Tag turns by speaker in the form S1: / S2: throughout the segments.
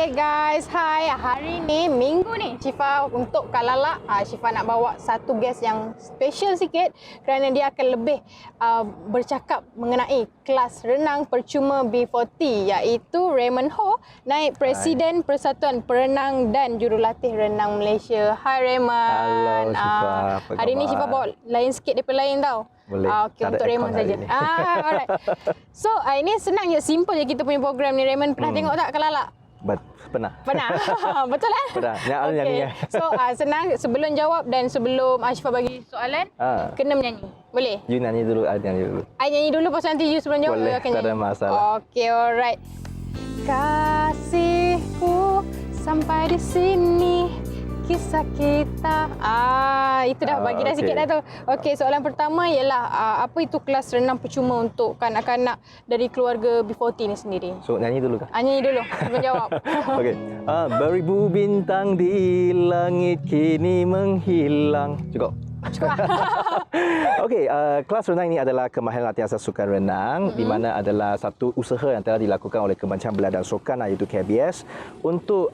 S1: Okay guys, hai. Hari ni, minggu ni, Syifa untuk Kak Lala, Syifa nak bawa satu guest yang special sikit kerana dia akan lebih bercakap mengenai kelas renang percuma B40 iaitu Raymond Ho, naib Presiden Persatuan Perenang dan Jurulatih Renang Malaysia. Hai Raymond.
S2: Halo Syifa, apa
S1: hari ni
S2: khabar?
S1: Syifa bawa lain sikit daripada lain tau.
S2: Boleh.
S1: Okay, untuk Raymond saja. Alright. So, ini senang je, simple je kita punya program ni. Raymond pernah tengok tak Kak Lala?
S2: Pernah.
S1: Pernah. Betul kan?
S2: Pernah. Nyanyi.
S1: So, senang sebelum jawab dan sebelum Syifa bagi soalan, kena menyanyi. Boleh?
S2: You nyanyi dulu, I nyanyi dulu.
S1: I nyanyi dulu, pasal nanti you sebelum jawab.
S2: Boleh,
S1: akan
S2: tak ada
S1: nyanyi.
S2: masalah.
S1: Okay, alright. Kasihku sampai di sini kisah kita. Itu dah bagi dah sikit dah tu. Okey, soalan pertama ialah apa itu kelas renang percuma untuk kanak-kanak dari keluarga B40 ni sendiri?
S2: So, nyanyi dulu kah?
S1: Nyanyi dulu sebelum jawab.
S2: Okey. Beribu bintang di langit kini menghilang. Cukup. Okey, kelas renang ini adalah kemahiran latihan sukan renang di mana adalah satu usaha yang telah dilakukan oleh Kementerian Belia dan Sukan iaitu KBS untuk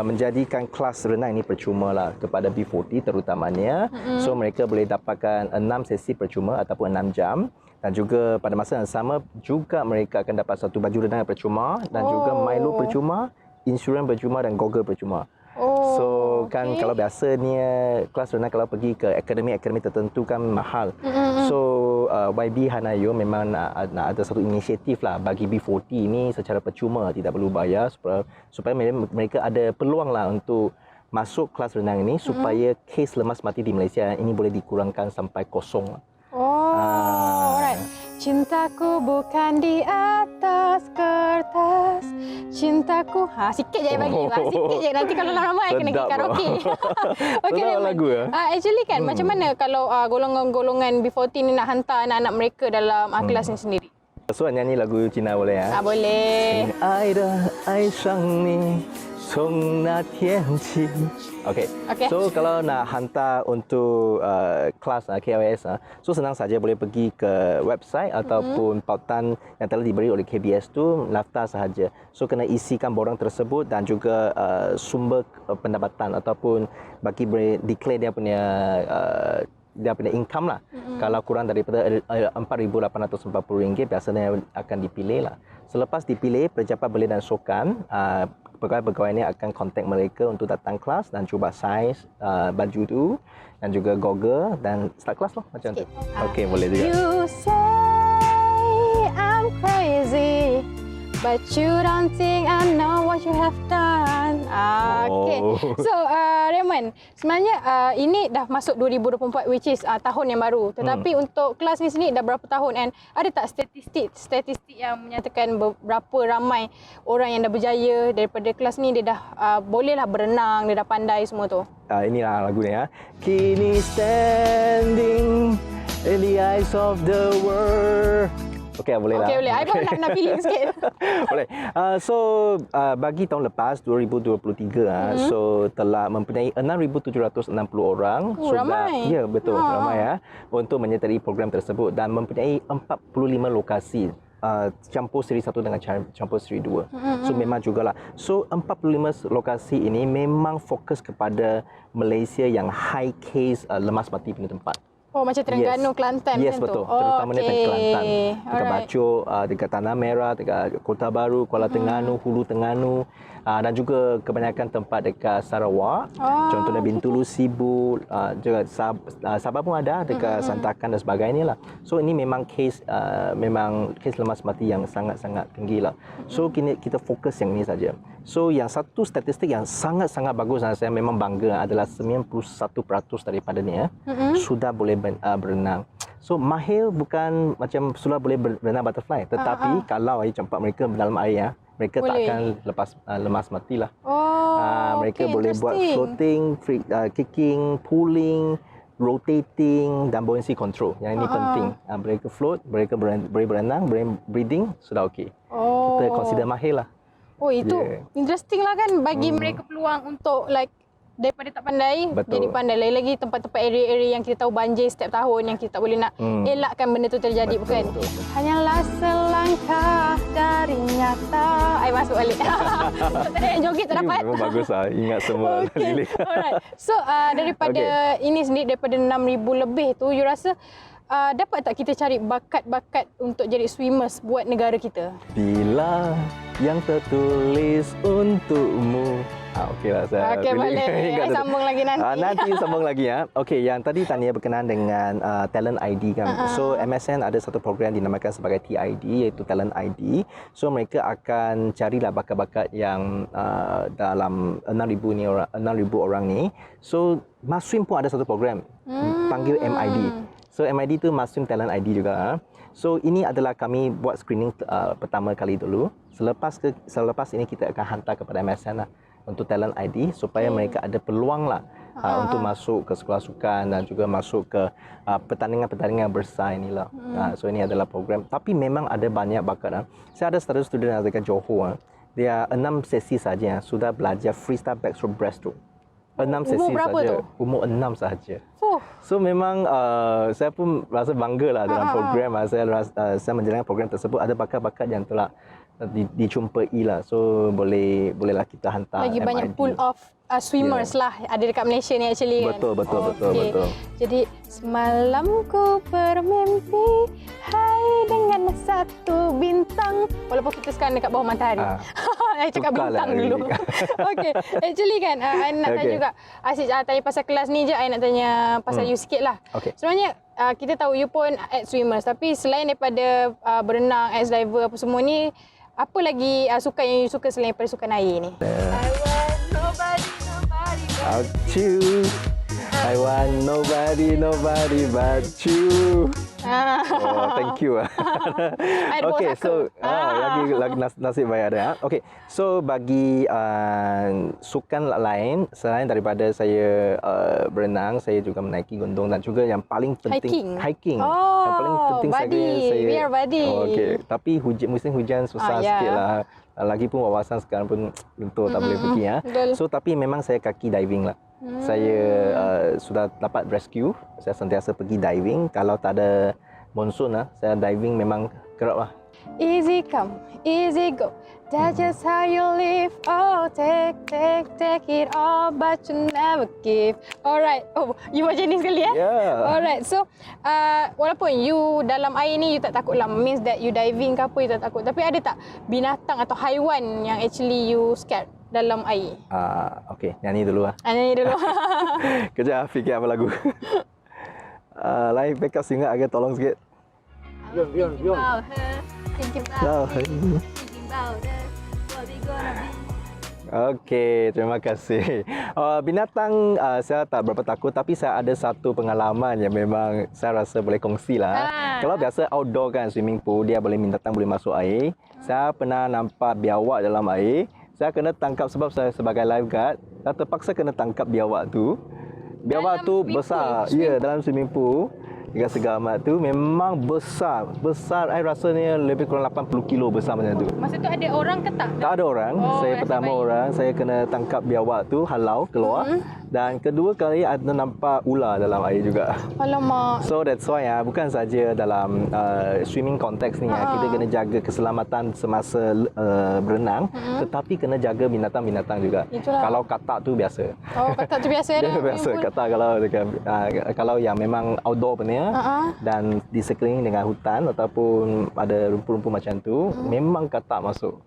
S2: menjadikan kelas renang ini percuma lah kepada B40 terutamanya. So mereka boleh dapatkan 6 sesi percuma ataupun 6 jam. Dan juga pada masa yang sama juga mereka akan dapat satu baju renang percuma dan juga Milo percuma, insurans percuma dan goggle percuma. So kan kalau biasanya kelas renang kalau pergi ke akademi tertentu kan mahal. So YB Hanayo memang nak ada satu inisiatif lah bagi B40 ini secara percuma, tidak perlu bayar supaya mereka ada peluang lah untuk masuk kelas renang ini supaya kes lemas mati di Malaysia ini boleh dikurangkan sampai kosong.
S1: Alright. Cintaku bukan di atas kertas, cintaku. Sikit je bagi. Sikit je. Nanti kalau ramai kena pergi karaoke. Okey,
S2: lagu ya.
S1: Actually kan, macam mana kalau golongan-golongan B40 ni nak hantar anak-anak mereka dalam kelas ni sendiri?
S2: So, nyanyi lagu Cina boleh ya?
S1: Boleh.
S2: Okey. So kalau nak hantar untuk kelas KLS, so senang saja boleh pergi ke website ataupun pautan yang telah diberi oleh KBS tu, daftar sahaja. So kena isikan borang tersebut dan juga sumber pendapatan ataupun bagi declare dia punya income lah. Kalau kurang daripada RM4,840 biasanya akan dipilih lah. Selepas dipilih, Pejabat Belia dan Sukan, pegawai-pegawai ini akan kontak mereka untuk datang kelas dan cuba saiz baju tu dan juga goggle dan start kelas lah macam tu. Okey, boleh juga.
S1: You say I'm crazy, but you don't think I know what you have done. Okay. So, Raymond, sebenarnya ini dah masuk 2024 which is tahun yang baru. Tetapi untuk kelas ni sendiri dah berapa tahun and ada tak statistik yang menyatakan berapa ramai orang yang dah berjaya daripada kelas ni, dia dah bolehlah berenang, dia dah pandai semua tu?
S2: Inilah lagu ni ya. Kini standing in the eyes of the world. Okey, boleh lah.
S1: Okey, boleh. I pun nak feeling sikit.
S2: Boleh. So, bagi tahun lepas, 2023, so telah mempunyai 6,760 orang.
S1: Ramai.
S2: Ya, betul. Ramai ya. Untuk menyertai program tersebut dan mempunyai 45 lokasi. Campur seri 1 dengan campur seri 2. So memang jugalah. So 45 lokasi ini memang fokus kepada Malaysia yang high case lemas mati punya tempat.
S1: Macam Terengganu, Kelantan
S2: macam
S1: tu?
S2: Betul. Terutamanya dekat Kelantan. Dekat Bacok, dekat Tanah Merah, dekat Kota Baru, Kuala Terengganu, Hulu Terengganu. Dan juga kebanyakan tempat dekat Sarawak. Contohnya Bintulu, Sibu, juga Sabah pun ada, dekat Santakan dan sebagainya lah. So ini memang kes lemas mati yang sangat-sangat tinggi lah. So kita fokus yang ini saja. So yang satu statistik yang sangat-sangat bagus dan saya memang bangga adalah 91% daripadanya sudah boleh berenang. So mahir bukan macam sudah boleh berenang butterfly, tetapi kalau air campak mereka dalam air mereka tak akan lemas matilah. Mereka boleh buat floating, kicking, pulling, rotating dan buoyancy control. Yang ini penting. Mereka float, mereka boleh berenang, breathing, sudah okey. Kita consider mahir lah.
S1: Itu interesting lah kan bagi mereka peluang untuk like daripada tak pandai
S2: Betul.
S1: jadi pandai. Lagi tempat-tempat area-area yang kita tahu banjir setiap tahun yang kita tak boleh nak elakkan benda tu terjadi,
S2: Betul,
S1: bukan?
S2: betul.
S1: Hanyalah selangkah dari nyata. Ai masuk balik. Tadi yang joget tak dapat.
S2: Memang bagus lah. Ingat semua lirik.
S1: Alright. So daripada ini sendiri, daripada 6,000 lebih tu, you rasa dapat tak kita cari bakat-bakat untuk jadi swimmers buat negara kita?
S2: Bila yang tertulis untukmu. Okeylah saya.
S1: Okey, boleh.
S2: Ingat tu.
S1: Sambung lagi nanti.
S2: Nanti sambung lagi ya. Okey, yang tadi Tania berkenaan dengan Talent ID kan. So MSN ada satu program dinamakan sebagai TID, iaitu Talent ID. So mereka akan carilah bakat-bakat yang dalam 6,000 ni orang, 6,000 orang ni. So Maswim pun ada satu program panggil MID. So MID tu Maswim Talent ID juga. So ini adalah kami buat screening pertama kali dulu. Selepas ini kita akan hantar kepada MSN lah untuk Talent ID supaya mereka ada peluang lah untuk masuk ke sekolah sukan dan juga masuk ke pertandingan-pertandingan besar inilah. So ini adalah program. Tapi memang ada banyak bakat. Saya ada saudara student yang dekat Johor. Dia 6 sesi saja sudah belajar freestyle backstroke breaststroke. 6 sesi saja. Umur 6 saja. So memang saya pun rasa bangga lah dalam program. Saya menjalankan program tersebut. Ada bakat-bakat yang telah dijumpai lah. So bolehlah kita hantar
S1: lagi
S2: MID.
S1: banyak pool of swimmers lah ada dekat Malaysia ni actually kan.
S2: Betul.
S1: Jadi semalam ku bermimpi hai dengan satu bintang, walaupun kita sekarang dekat bawah matahari. Saya cakap bintang dulu. Okey, actually kan I nak tanya juga, asyik tanya pasal kelas ni je, I nak tanya pasal you sikit lah. Sebenarnya kita tahu you pun ex-swimmers, tapi selain daripada berenang, ex-diver apa semua ni, apa lagi sukan yang you suka selain daripada sukan air ni?
S3: I want nobody
S2: but you. I want nobody but you. Oh, thank you. Okay, so lagi nasib baik ada. Okay, so bagi sukan lain selain daripada saya berenang, saya juga menaiki gunung dan juga yang paling penting hiking. Yang paling penting saya
S1: biar body.
S2: Okay, tapi musim hujan susah sikit lah. Lagipun wawasan sekarang pun lentur, tak boleh pergi ya. So tapi memang saya kaki diving lah. Saya sudah dapat rescue. Saya sentiasa pergi diving. Kalau tak ada monsun lah, saya diving memang kerap lah.
S1: Easy come, easy go. That's just how you live. Oh, take it all, but you never give. Alright. Oh, you macam ni sekali
S2: Yeah.
S1: Alright. So, walaupun you dalam air ni you tak takut lah, means that you diving ke apa you tak takut. Tapi ada tak binatang atau haiwan yang actually you scared dalam air?
S2: Okay, nyanyi dulu lah.
S1: Nyanyi dulu.
S2: Kejap, fikir apa lagu. Live backup singer agak tolong sikit.
S3: Thinking about her, thinking about me, thinking about us, what we gonna be.
S2: Okey, terima kasih. Binatang saya tak berapa takut, tapi saya ada satu pengalaman yang memang saya rasa boleh kongsi lah. Kalau biasa outdoor kan, swimming pool, dia boleh binatang boleh masuk air. Saya pernah nampak biawak dalam air. Saya kena tangkap sebab saya sebagai lifeguard. Saya terpaksa kena tangkap biawak tu. Biawak tu besar. Ya, dalam swimming pool. Dengan segamat tu memang besar. Besar, saya rasanya lebih kurang 80 kilo besar macam tu.
S1: Masa tu ada orang ke tak?
S2: Tak ada orang. Saya pertama orang, saya kena tangkap biawak tu, halau keluar. Dan kedua kali ada nampak ular dalam air juga.
S1: Alamak.
S2: So that's why bukan saja dalam swimming konteks ni kita kena jaga keselamatan semasa berenang, tetapi kena jaga binatang-binatang juga.
S1: Itulah.
S2: Kalau katak tu biasa.
S1: Oh, katak tu biasa dah.
S2: Biasa katak kalau yang memang outdoor punya dan di sekeliling dengan hutan ataupun ada rumput-rumput macam tu, memang katak masuk.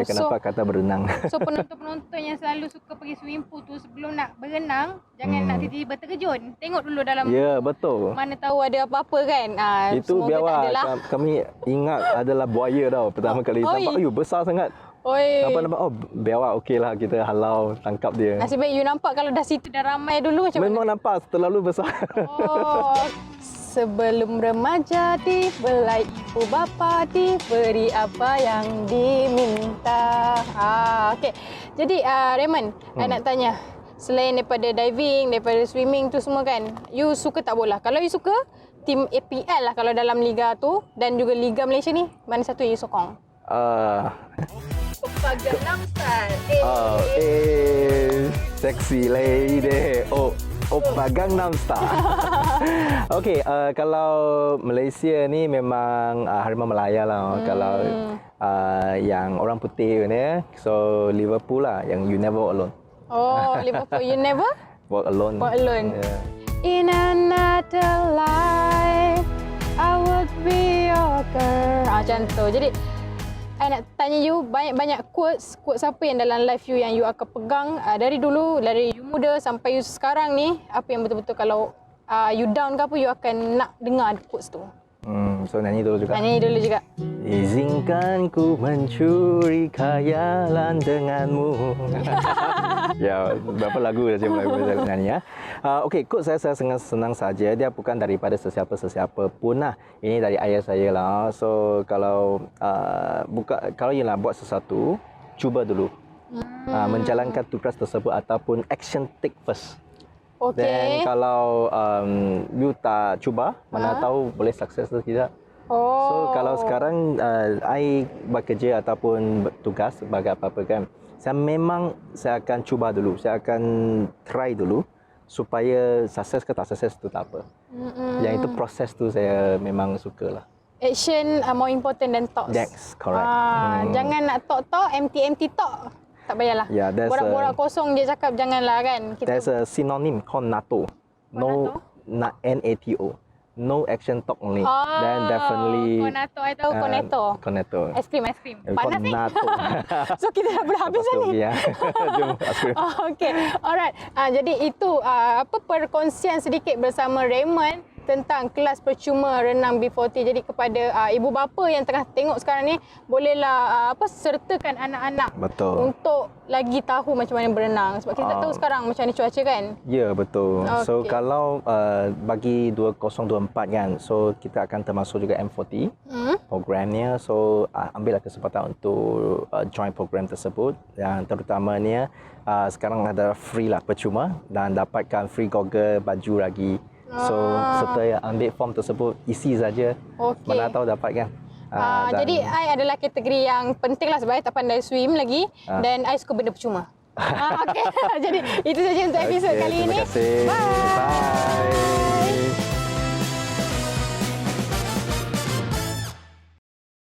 S2: Kenapa kata berenang?
S1: So penonton-penonton yang selalu suka pergi swimming pool tu sebelum nak berenang, jangan nak tiba-tiba terkejun. Tengok dulu dalam.
S2: Ya, betul.
S1: Mana tahu ada apa-apa kan.
S2: Itu biawak. Kami ingat adalah buaya tau pertama kali. Nampak, besar sangat. Nampak, biawak okeylah, kita halau, tangkap dia.
S1: Nasib baik you nampak, kalau dah situ dah ramai dulu macam
S2: memang
S1: mana?
S2: Nampak, terlalu besar.
S1: Sebelum remaja dibelai ibu bapa, diberi apa yang diminta. Okey. Jadi Raymond, saya nak tanya, selain daripada diving, daripada swimming tu semua kan, you suka tak bola? Kalau you suka, tim APL lah kalau dalam liga tu dan juga Liga Malaysia ni, mana satu yang you sokong?
S3: Oppa Gangnam Style.
S2: Sexy lady. Oppa Gangnam Style. Okey, kalau Malaysia ni memang harimau Melaya lah. Kalau yang orang putih ni, so Liverpool lah, yang You Never Walk Alone.
S1: Oh, Liverpool, you never
S2: Walk Alone.
S1: walk alone.
S2: Yeah.
S1: In another life, I would be your girl. Macam tu. Jadi, I nak tanya you banyak-banyak quotes apa yang dalam life you yang you akan pegang dari dulu, dari you muda sampai you sekarang ni, apa yang betul-betul kalau you down ke apa, you akan nak dengar quotes tu.
S2: So nyanyi dulu juga.
S1: Nyanyi dulu juga.
S2: Izinkan ku mencuri khayalan denganmu. Ya, berapa lagu saja boleh nyanyi ya. Okey, quote saya senang saja. Dia bukan daripada sesiapa pun lah. Ini dari ayah saya lah. So kalau kalau you nak buat sesuatu, cuba dulu. Menjalankan tugas tersebut ataupun action take first.
S1: Okey.
S2: Dan kalau you tak cuba, mana tahu boleh sukses atau tidak. So kalau sekarang I bekerja ataupun bertugas sebagai apa-apa kan, saya akan cuba dulu, saya akan try dulu supaya sukses ke tak sukses tu tak apa. Yang itu proses tu saya memang suka lah.
S1: Action more important than thoughts.
S2: Yes, correct.
S1: Jangan nak talk, empty talk. Tak payahlah.
S2: Yeah,
S1: borak-borak kosong dia cakap, janganlah kan.
S2: There's a synonym called NATO. N-A-T-O. No action talk only. Then definitely
S1: Konato, I tahu Koneto.
S2: Koneto.
S1: Aiskrim. Panas ni.
S2: Konato.
S1: So kita dah berhabis dah ni.
S2: Ya. Jom aiskrim.
S1: Okey. Alright. Jadi itu perkongsian sedikit bersama Raymond tentang kelas percuma renang B40. Jadi kepada ibu bapa yang tengah tengok sekarang ni, bolehlah sertakan anak-anak.
S2: Betul.
S1: Untuk lagi tahu macam mana berenang. Sebab kita tak tahu sekarang macam mana cuaca kan.
S2: Ya, betul.
S1: Okay.
S2: So kalau bagi 2024 kan, so kita akan termasuk juga M40 programnya. So ambillah kesempatan untuk join program tersebut. Yang terutamanya sekarang ada free lah, percuma, dan dapatkan free goggle, baju lagi. So serta ambil form tersebut, isi saja.
S1: Okay.
S2: Mana tahu dapat kan.
S1: Jadi I adalah kategori yang penting lah sebab I tak pandai swim lagi dan I suka benda percuma. Okey. Jadi itu saja untuk episod kali ini.
S2: Terima kasih. Bye.